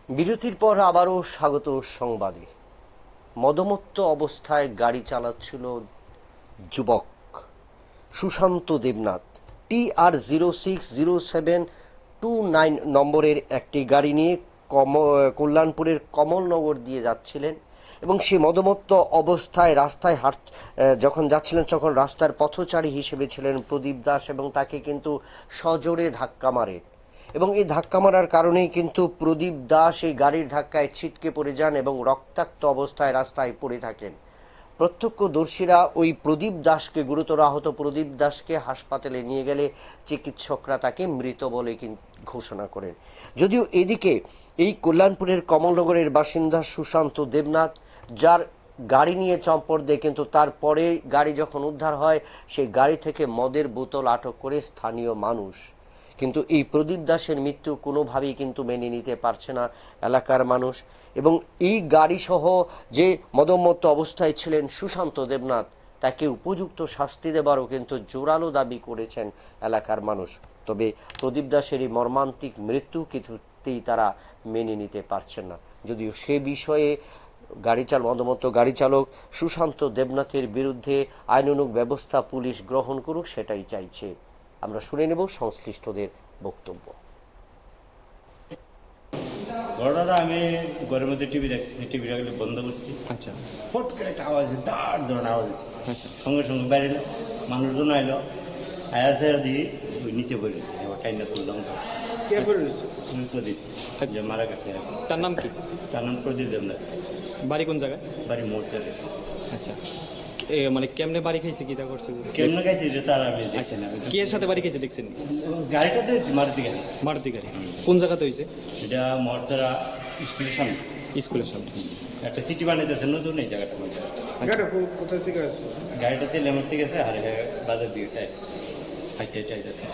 বিরতির পর আবারও স্বাগত সংবাদে। মদমত্ত অবস্থায় গাড়ি চালাচ্ছিল যুবক সুশান্ত দেবনাথ। TR060729 নম্বরের একটি গাড়ি নিয়ে কল্যাণপুরের কমলনগর দিয়ে যাচ্ছিলেন এবং সে মদমত্ত অবস্থায় রাস্তায় যখন যাচ্ছিলেন তখন রাস্তার পথচারী হিসেবে ছিলেন প্রদীপ দাস এবং তাকে কিন্তু সজোরে ধাক্কা মারে এবং এই ধাক্কা মারার কারণেই কিন্তু প্রদীপ দাস এই গাড়ির ধাক্কায় ছিটকে পড়ে যান এবং রক্তাক্ত অবস্থায় রাস্তায় পড়ে থাকেন। প্রত্যক্ষদর্শীরা ওই প্রদীপ দাসকে, গুরুতর আহত প্রদীপ দাসকে হাসপাতালে নিয়ে গেলে চিকিৎসকরা তাকে মৃত বলে ঘোষণা করেন। যদিও এদিকে এই কল্যাণপুরের কমলনগরের বাসিন্দা সুশান্ত দেবনাথ, যার গাড়ি নিয়ে চম্পট দেয়, কিন্তু তারপরে গাড়ি যখন উদ্ধার হয় সেই গাড়ি থেকে মদের বোতল আটক করে স্থানীয় মানুষ। কিন্তু এই প্রদীপ দাসের মৃত্যু কোনোভাবেই কিন্তু মেনে নিতে পারছে না এলাকার মানুষ এবং এই গাড়ি সহ যে মদমত্ত অবস্থায় ছিলেন সুশান্ত দেবনাথ, তাকে উপযুক্ত শাস্তি দেবারও কিন্তু জোরালো দাবি করেছেন এলাকার মানুষ। তবে প্রদীপ দাসের এই মর্মান্তিক মৃত্যু কিছুতেই তারা মেনে নিতে পারছেন না। যদিও সে বিষয়ে মদমত্ত গাড়ি চালক সুশান্ত দেবনাথের বিরুদ্ধে আইনানুগ ব্যবস্থা পুলিশ গ্রহণ করুক, সেটাই চাইছে। আমরা শুনে নেব সংশ্লিষ্টদের বক্তব্য। ঘটনাটা আমি ঘরের মধ্যে টিভি রাখলে বন্ধ করছি। আচ্ছা, ফট করে একটা আওয়াজ, দাঁড় ধরনের আওয়াজ আছে। আচ্ছা, সঙ্গে সঙ্গে বাইরে এলো, মানুষজন আইলো, আয়া সেরা দিয়ে ওই নিচে পড়ে এবার টাইমটা তুললাম। কে পড়ে রয়েছে? প্রদীপ যে মারা গেছে, তার নাম কি? তার নাম প্রদীপ দেবনাথ। বাড়ি কোন জায়গায়? বাড়ি মোরচালে। আচ্ছা, মানে কেমনে বাড়ি খাইছে, কিটা করছে? কেমন খাইছি যে তার আমি দেখছি না। কি এর সাথে বাড়ি খাইছে দেখছেন? গাড়িটা দেখছি মারুতি গাড়ি। মারুতি গাড়ি। কোন জায়গাতে হয়েছে? এটা মোরচারা স্কুলের সামনে। স্কুলের সামনে একটা সিটি বানাইতেছে নতুন এই জায়গাটা মধ্যে। আচ্ছা, কোথা থেকে আসছে? গাড়িটাতে লেমার থেকে আছে আর বাজার দিকে টাইস হাইটে টাইস আছে।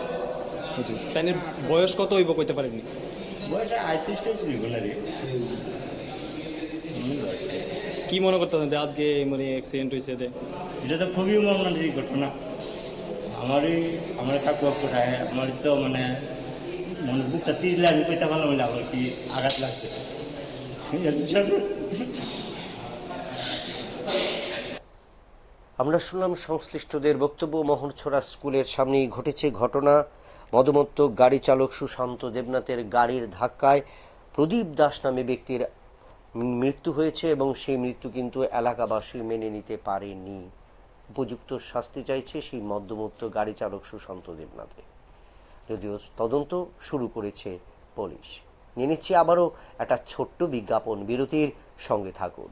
তাই বয়স কত হইব কইতে পারেননি? বয়স 38টা ছিল না রে। কি মনে করতেছেন যে আজকে মানে অ্যাক্সিডেন্ট হয়েছে? এটা তো খুবই মর্মান্তিক ঘটনা। আমার কাকু কোথায়, আমার তো মানে মনে বুকটা তিরলে আমি কইতে পারলাম না আমার কি আঘাত লাগছে। আমরা শুনলাম সংশ্লিষ্টদের বক্তব্য। মোহনছড়া স্কুলের সামনেই ঘটেছে ঘটনা। মদমত্ত গাড়ি চালক সুশান্ত দেবনাথের গাড়ির ধাক্কায় প্রদীপ দাস নামে ব্যক্তির মৃত্যু হয়েছে এবং সেই মৃত্যু কিন্তু এলাকাবাসী মেনে নিতে পারেনি। উপযুক্ত শাস্তি চাইছে সেই মদ্যমত্ত গাড়ি চালক সুশান্ত দেবনাথের। যদিও তদন্ত শুরু করেছে পুলিশ। নিয়ে নিচ্ছি আবারও একটা ছোট্ট বিজ্ঞাপন, বিরতির সঙ্গে থাকুন।